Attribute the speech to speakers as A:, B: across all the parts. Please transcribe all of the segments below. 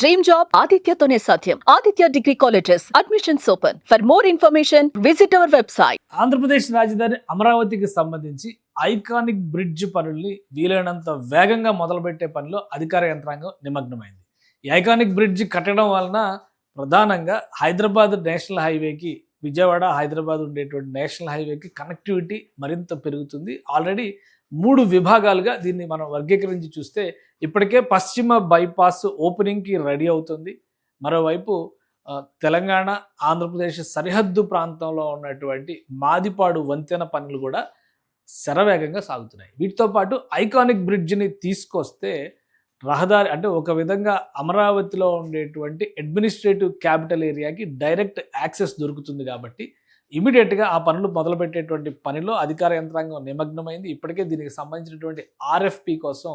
A: Dream job ఆదిత్యతోనే సాధ్యం. Aditya degree colleges admissions open. For more information visit our website.
B: Andhra Pradesh రాజధాని అమరావతికి సంబంధించి ఐకానిక్ బ్రిడ్జ్ పనుల్ని వీలైనంత వేగంగా మొదలుపెట్టే పనిలో అధికార యంత్రాంగం నిమగ్నమైంది. ఈ ఐకానిక్ బ్రిడ్జ్ కట్టడం వలన ప్రధానంగా హైదరాబాద్ నేషనల్ హైవేకి, విజయవాడ హైదరాబాద్ ఉండేటువంటి నేషనల్ హైవేకి కనెక్టివిటీ మరింత పెరుగుతుంది. ఆల్రెడీ 3 విభాగాలుగా దీన్ని మనం వర్గీకరించి చూస్తే ఇప్పటికే పశ్చిమ బైపాస్ ఓపెనింగ్కి రెడీ అవుతుంది. మరోవైపు తెలంగాణ ఆంధ్రప్రదేశ్ సరిహద్దు ప్రాంతంలో ఉన్నటువంటి మాదిపాడు వంతెన పనులు కూడా శరవేగంగా సాగుతున్నాయి. వీటితో పాటు ఐకానిక్ బ్రిడ్జ్ని తీసుకొస్తే రహదారి అంటే ఒక విధంగా అమరావతిలో ఉండేటువంటి అడ్మినిస్ట్రేటివ్ క్యాపిటల్ ఏరియాకి డైరెక్ట్ యాక్సెస్ దొరుకుతుంది. కాబట్టి ఇమీడియట్గా ఆ పనులు మొదలుపెట్టేటువంటి పనిలో అధికార యంత్రాంగం నిమగ్నమైంది. ఇప్పటికే దీనికి సంబంధించినటువంటి ఆర్ఎఫ్పి కోసం,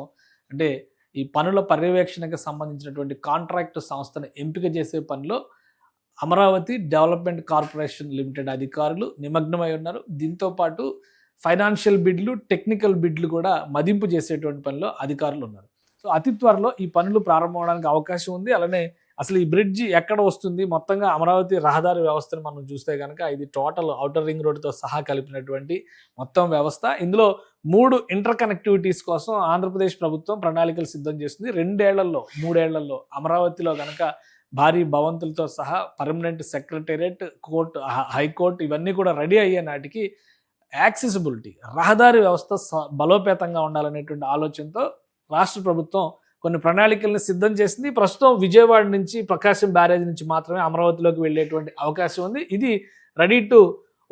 B: అంటే ఈ పనుల పర్యవేక్షణకు సంబంధించినటువంటి కాంట్రాక్ట్ సంస్థను ఎంపిక చేసే పనిలో అమరావతి డెవలప్మెంట్ కార్పొరేషన్ లిమిటెడ్ అధికారులు నిమగ్నమై ఉన్నారు. దీంతోపాటు ఫైనాన్షియల్ బిడ్లు, టెక్నికల్ బిడ్లు కూడా మదింపు చేసేటువంటి పనిలో అధికారులు ఉన్నారు. సో అతి త్వరలో ఈ పనులు ప్రారంభమవడానికి అవకాశం ఉంది. అలానే అసలు ఈ బ్రిడ్జి ఎక్కడ వస్తుంది, మొత్తంగా అమరావతి రహదారి వ్యవస్థను మనం చూస్తే కనుక ఇది టోటల్ ఔటర్ రింగ్ రోడ్డుతో సహా కలిపినటువంటి మొత్తం వ్యవస్థ. ఇందులో 3 ఇంటర్ కనెక్టివిటీస్ కోసం ఆంధ్రప్రదేశ్ ప్రభుత్వం ప్రణాళికలు సిద్ధం చేస్తుంది. 3 ఏళ్లలో అమరావతిలో కనుక భారీ భవంతులతో సహా పర్మనెంట్ సెక్రటేరియట్, కోర్టు, హైకోర్టు ఇవన్నీ కూడా రెడీ అయ్యే నాటికి యాక్సెసిబిలిటీ, రహదారి వ్యవస్థ బలోపేతంగా ఉండాలనేటువంటి ఆలోచనతో రాష్ట్ర ప్రభుత్వం కొన్ని ప్రణాళికల్ని సిద్ధం చేసింది. ప్రస్తుతం విజయవాడ నుంచి, ప్రకాశం బ్యారేజ్ నుంచి మాత్రమే అమరావతిలోకి వెళ్ళేటువంటి అవకాశం ఉంది. ఇది రెడీ టు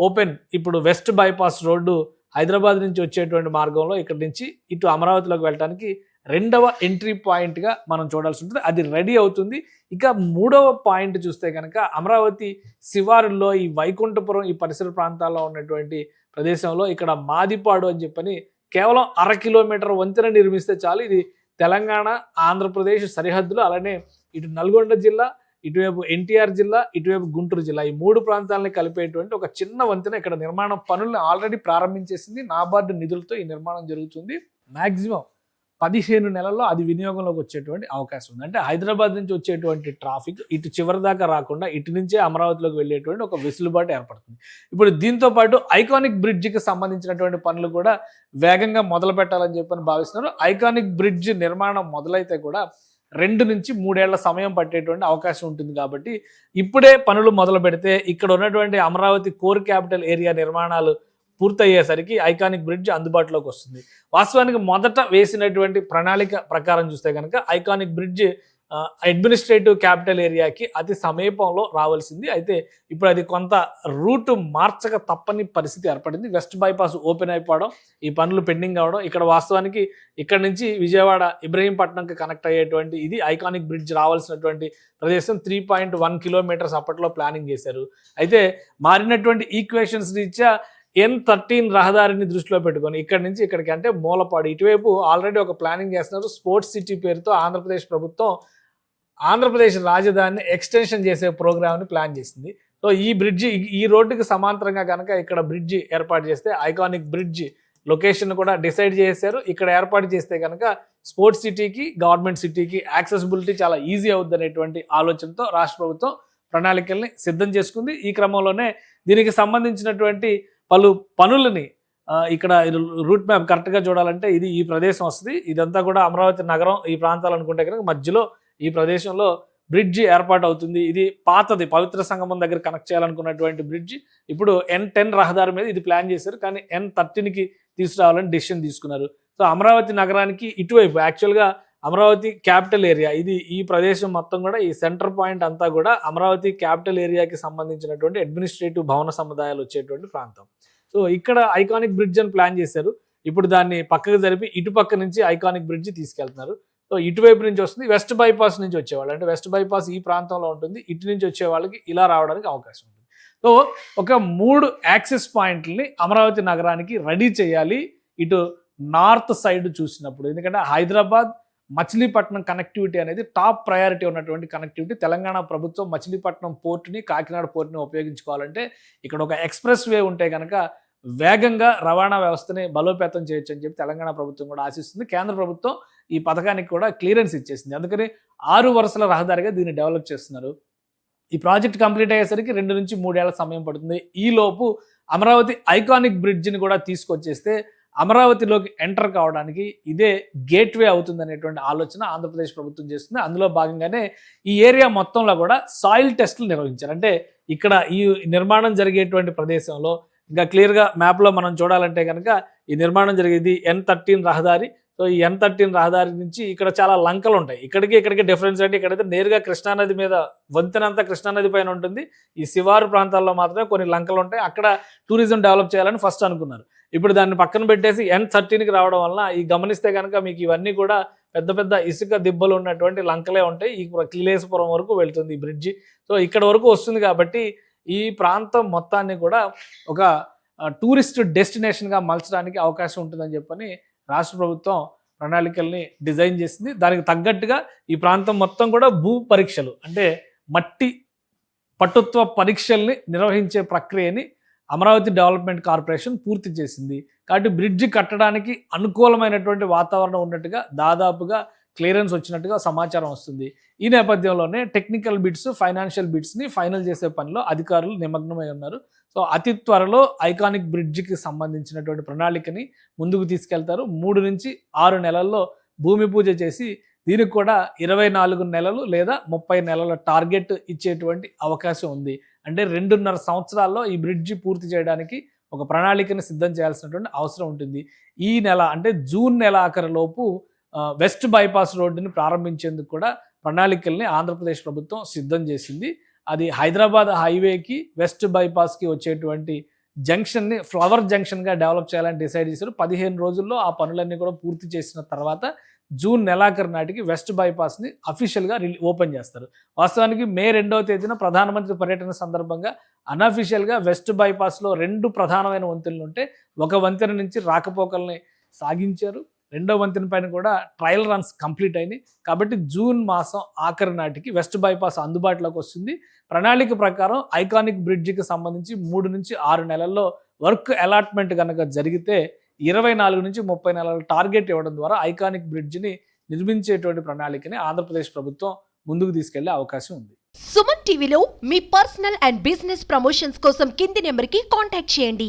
B: ఓపెన్. ఇప్పుడు వెస్ట్ బైపాస్ రోడ్డు హైదరాబాద్ నుంచి వచ్చేటువంటి మార్గంలో ఇక్కడి నుంచి ఇటు అమరావతిలోకి వెళ్ళడానికి 2వ ఎంట్రీ పాయింట్గా మనం చూడాల్సి ఉంటుంది. అది రెడీ అవుతుంది. ఇక 3వ పాయింట్ చూస్తే కనుక అమరావతి శివారుల్లో ఈ వైకుంఠపురం ఈ పరిసర ప్రాంతాల్లో ఉన్నటువంటి ప్రదేశంలో ఇక్కడ మాదిపాడు అని చెప్పని కేవలం 1/2 కిలోమీటర్ వంతెన నిర్మిస్తే చాలు. ఇది తెలంగాణ ఆంధ్రప్రదేశ్ సరిహద్దులు, అలానే ఇటు నల్గొండ జిల్లా, ఇటువైపు ఎన్టీఆర్ జిల్లా, ఇటువైపు గుంటూరు జిల్లా, ఈ 3 ప్రాంతాలని కలిపేటువంటి ఒక చిన్న వంతెన ఇక్కడ నిర్మాణం పనులను ఆల్రెడీ ప్రారంభించేసింది. నాబార్డు నిధులతో ఈ నిర్మాణం జరుగుతుంది. మ్యాక్సిమం 15 నెలల్లో అది వినియోగంలోకి వచ్చేటువంటి అవకాశం ఉంది. అంటే హైదరాబాద్ నుంచి వచ్చేటువంటి ట్రాఫిక్ ఇటు చివరి దాకా రాకుండా ఇటు నుంచే అమరావతిలోకి వెళ్ళేటువంటి ఒక వెసులుబాటు ఏర్పడుతుంది. ఇప్పుడు దీంతో పాటు ఐకానిక్ బ్రిడ్జికి సంబంధించినటువంటి పనులు కూడా వేగంగా మొదలు పెట్టాలని చెప్పని భావిస్తున్నారు. ఐకానిక్ బ్రిడ్జ్ నిర్మాణం మొదలైతే కూడా 2 నుంచి 3 ఏళ్ల సమయం పట్టేటువంటి అవకాశం ఉంటుంది. కాబట్టి ఇప్పుడే పనులు మొదలు పెడితే ఇక్కడ ఉన్నటువంటి అమరావతి కోర్ క్యాపిటల్ ఏరియా నిర్మాణాలు పూర్తయ్యేసరికి ఐకానిక్ బ్రిడ్జ్ అందుబాటులోకి వస్తుంది. వాస్తవానికి మొదట వేసినటువంటి ప్రణాళిక ప్రకారం చూస్తే కనుక ఐకానిక్ బ్రిడ్జ్ అడ్మినిస్ట్రేటివ్ క్యాపిటల్ ఏరియాకి అతి సమీపంలో రావాల్సింది. అయితే ఇప్పుడు అది కొంత రూటు మార్చక తప్పని పరిస్థితి ఏర్పడింది. వెస్ట్ బైపాస్ ఓపెన్ అయిపోవడం, ఈ పనులు పెండింగ్ అవ్వడం, ఇక్కడ వాస్తవానికి ఇక్కడ నుంచి విజయవాడ ఇబ్రహీంపట్నంకి కనెక్ట్ అయ్యేటువంటి ఇది ఐకానిక్ బ్రిడ్జ్ రావాల్సినటువంటి ప్రదేశం 3.1 కిలోమీటర్స్ అప్పట్లో ప్లానింగ్ చేశారు. అయితే మారినటువంటి ఈక్వేషన్స్ రీత్యా N13 రహదారిని దృష్టిలో పెట్టుకొని ఇక్కడి నుంచి ఇక్కడికి, అంటే మూలపాడు ఇటువైపు ఆల్రెడీ ఒక ప్లానింగ్ చేస్తున్నారు. స్పోర్ట్స్ సిటీ పేరుతో ఆంధ్రప్రదేశ్ ప్రభుత్వం ఆంధ్రప్రదేశ్ రాజధానిని ఎక్స్టెన్షన్ చేసే ప్రోగ్రామ్ని ప్లాన్ చేసింది. సో ఈ బ్రిడ్జి, ఈ రోడ్డుకి సమాంతరంగా కనుక ఇక్కడ బ్రిడ్జి ఏర్పాటు చేస్తే ఐకానిక్ బ్రిడ్జ్ లొకేషన్ కూడా డిసైడ్ చేశారు. ఇక్కడ ఏర్పాటు చేస్తే కనుక స్పోర్ట్స్ సిటీకి, గవర్నమెంట్ సిటీకి యాక్సెసిబిలిటీ చాలా ఈజీ అవుద్ది అనేటువంటి ఆలోచనతో రాష్ట్ర ప్రభుత్వం ప్రణాళికల్ని సిద్ధం చేసుకుంది. ఈ క్రమంలోనే దీనికి సంబంధించినటువంటి పలు పనులని ఇక్కడ రూట్ మ్యాప్ కరెక్ట్గా చూడాలంటే ఇది ఈ ప్రదేశం వస్తుంది. ఇదంతా కూడా అమరావతి నగరం ఈ ప్రాంతాలు అనుకుంటే కనుక మధ్యలో ఈ ప్రదేశంలో బ్రిడ్జి ఏర్పాటు అవుతుంది. ఇది పాతది, పవిత్ర సంగమం దగ్గర కనెక్ట్ చేయాలనుకున్నటువంటి బ్రిడ్జి ఇప్పుడు N10 రహదారి మీద ఇది ప్లాన్ చేశారు. కానీ N13కి తీసుకురావాలని డెసిషన్ తీసుకున్నారు. సో అమరావతి నగరానికి ఇటువైపు యాక్చువల్గా అమరావతి క్యాపిటల్ ఏరియా, ఇది ఈ ప్రదేశం మొత్తం కూడా ఈ సెంటర్ పాయింట్ అంతా కూడా అమరావతి క్యాపిటల్ ఏరియాకి సంబంధించినటువంటి అడ్మినిస్ట్రేటివ్ భవన సముదాయాలు వచ్చేటువంటి ప్రాంతం. సో ఇక్కడ ఐకానిక్ బ్రిడ్జ్ అని ప్లాన్ చేశారు. ఇప్పుడు దాన్ని పక్కకు జరిపి ఇటుపక్క నుంచి ఐకానిక్ బ్రిడ్జ్ తీసుకెళ్తున్నారు. సో ఇటువైపు నుంచి వస్తుంది, వెస్ట్ బైపాస్ నుంచి వచ్చేవాళ్ళు, అంటే వెస్ట్ బైపాస్ ఈ ప్రాంతంలో ఉంటుంది, ఇటు నుంచి వచ్చే వాళ్ళకి ఇలా రావడానికి అవకాశం ఉంటుంది. సో ఒక 3 యాక్సెస్ పాయింట్లని అమరావతి నగరానికి రెడీ చేయాలి ఇటు నార్త్ సైడ్ చూసినప్పుడు. ఎందుకంటే హైదరాబాద్ మచిలీపట్నం కనెక్టివిటీ అనేది టాప్ ప్రయారిటీ ఉన్నటువంటి కనెక్టివిటీ. తెలంగాణ ప్రభుత్వం మచిలీపట్నం పోర్టుని, కాకినాడ పోర్టుని ఉపయోగించుకోవాలంటే ఇక్కడ ఒక ఎక్స్ప్రెస్ వే ఉంటే కనుక వేగంగా రవాణా వ్యవస్థని బలోపేతం చేయొచ్చు అని చెప్పి తెలంగాణ ప్రభుత్వం కూడా ఆశిస్తుంది. కేంద్ర ప్రభుత్వం ఈ పథకానికి కూడా క్లియరెన్స్ ఇచ్చేసింది. అందుకని 6 వరుసల రహదారిగా దీన్ని డెవలప్ చేస్తున్నారు. ఈ ప్రాజెక్ట్ కంప్లీట్ అయ్యేసరికి 2 నుంచి 3 ఏళ్ల సమయం పడుతుంది. ఈలోపు అమరావతి ఐకానిక్ బ్రిడ్జిని కూడా తీసుకొచ్చేస్తే అమరావతిలోకి ఎంటర్ కావడానికి ఇదే గేట్వే అవుతుందనేటువంటి ఆలోచన ఆంధ్రప్రదేశ్ ప్రభుత్వం చేస్తుంది. అందులో భాగంగానే ఈ ఏరియా మొత్తంలో కూడా సాయిల్ టెస్టులు నిర్వహించారు. అంటే ఇక్కడ ఈ నిర్మాణం జరిగేటువంటి ప్రదేశంలో ఇంకా క్లియర్గా మ్యాప్లో మనం చూడాలంటే కనుక ఈ నిర్మాణం జరిగేది N13 రహదారి. సో ఈ N13 రహదారి నుంచి ఇక్కడ చాలా లంకలు ఉంటాయి. ఇక్కడికి డిఫరెన్స్ అంటే ఇక్కడైతే నేరుగా కృష్ణానది మీద వంతెనంతా కృష్ణానది పైన ఉంటుంది. ఈ శివారు ప్రాంతాల్లో మాత్రమే కొన్ని లంకలు ఉంటాయి. అక్కడ టూరిజం డెవలప్ చేయాలని ఫస్ట్ అనుకున్నారు. ఇప్పుడు దాన్ని పక్కన పెట్టేసి N13కి రావడం వలన ఈ గమనిస్తే కనుక మీకు ఇవన్నీ కూడా పెద్ద పెద్ద ఇసుక దిబ్బలు ఉన్నటువంటి లంకలే ఉంటాయి. ఈ కిలేశపురం వరకు వెళ్తుంది ఈ బ్రిడ్జి. సో ఇక్కడ వరకు వస్తుంది కాబట్టి ఈ ప్రాంతం మొత్తాన్ని కూడా ఒక టూరిస్ట్ డెస్టినేషన్గా మలచడానికి అవకాశం ఉంటుందని చెప్పని రాష్ట్ర ప్రభుత్వం ప్రణాళికల్ని డిజైన్ చేసింది. దానికి తగ్గట్టుగా ఈ ప్రాంతం మొత్తం కూడా భూ పరీక్షలు అంటే మట్టి పటుత్వ పరీక్షల్ని నిర్వహించే ప్రక్రియని అమరావతి డెవలప్మెంట్ కార్పొరేషన్ పూర్తి చేసింది. కాబట్టి బ్రిడ్జి కట్టడానికి అనుకూలమైనటువంటి వాతావరణం ఉన్నట్టుగా దాదాపుగా క్లియరెన్స్ వచ్చినట్టుగా సమాచారం వస్తుంది. ఈ నేపథ్యంలోనే టెక్నికల్ బిట్స్, ఫైనాన్షియల్ బిట్స్ని ఫైనల్ చేసే పనిలో అధికారులు నిమగ్నమై ఉన్నారు. సో అతి త్వరలో ఐకానిక్ బ్రిడ్జికి సంబంధించినటువంటి ప్రణాళికని ముందుకు తీసుకెళ్తారు. 3 నుంచి 6 నెలల్లో భూమి పూజ చేసి దీనికి కూడా 24 నెలలు లేదా 30 నెలల టార్గెట్ ఇచ్చేటువంటి అవకాశం ఉంది. అంటే 2.5 సంవత్సరాల్లో ఈ బ్రిడ్జి పూర్తి చేయడానికి ఒక ప్రణాళికను సిద్ధం చేయాల్సినటువంటి అవసరం ఉంటుంది. ఈ నెల అంటే జూన్ నెల ఆఖరిలోపు వెస్ట్ బైపాస్ రోడ్డుని ప్రారంభించేందుకు కూడా ప్రణాళికల్ని ఆంధ్రప్రదేశ్ ప్రభుత్వం సిద్ధం చేసింది. అది హైదరాబాద్ హైవేకి వెస్ట్ బైపాస్కి వచ్చేటువంటి జంక్షన్ని ఫ్లవర్ జంక్షన్గా డెవలప్ చేయాలని డిసైడ్ చేశారు. 15 రోజుల్లో ఆ పనులన్నీ కూడా పూర్తి చేసిన తర్వాత జూన్ నెలాఖరు నాటికి వెస్ట్ బైపాస్ని అఫీషియల్గా ఓపెన్ చేస్తారు. వాస్తవానికి మే 2వ తేదీన ప్రధానమంత్రి పర్యటన సందర్భంగా అన్అఫీషియల్గా వెస్ట్ బైపాస్లో 2 ప్రధానమైన వంతెనలు ఉంటే ఒక వంతెన నుంచి రాకపోకల్ని సాగించారు. 2వ వంతెన పైన కూడా ట్రయల్ రన్స్ కంప్లీట్ అయినాయి. కాబట్టి జూన్ మాసం ఆఖరి నాటికి వెస్ట్ బైపాస్ అందుబాటులోకి వస్తుంది. ప్రణాళిక ప్రకారం ఐకానిక్ బ్రిడ్జికి సంబంధించి 3 నుంచి 6 నెలల్లో వర్క్ అలాట్మెంట్ కనుక జరిగితే 24 నుంచి 30 నెలల టార్గెట్ ఇవ్వడం ద్వారా ఐకానిక్ బ్రిడ్జిని నిర్మించేటువంటి ప్రణాళికని ఆంధ్రప్రదేశ్ ప్రభుత్వం ముందుకు తీసుకెళ్లే అవకాశం ఉంది.
C: సుమన్ టీవీలో మీ పర్సనల్ అండ్ బిజినెస్ ప్రమోషన్స్ కోసం కింది నెంబర్కి కాంటాక్ట్ చేయండి.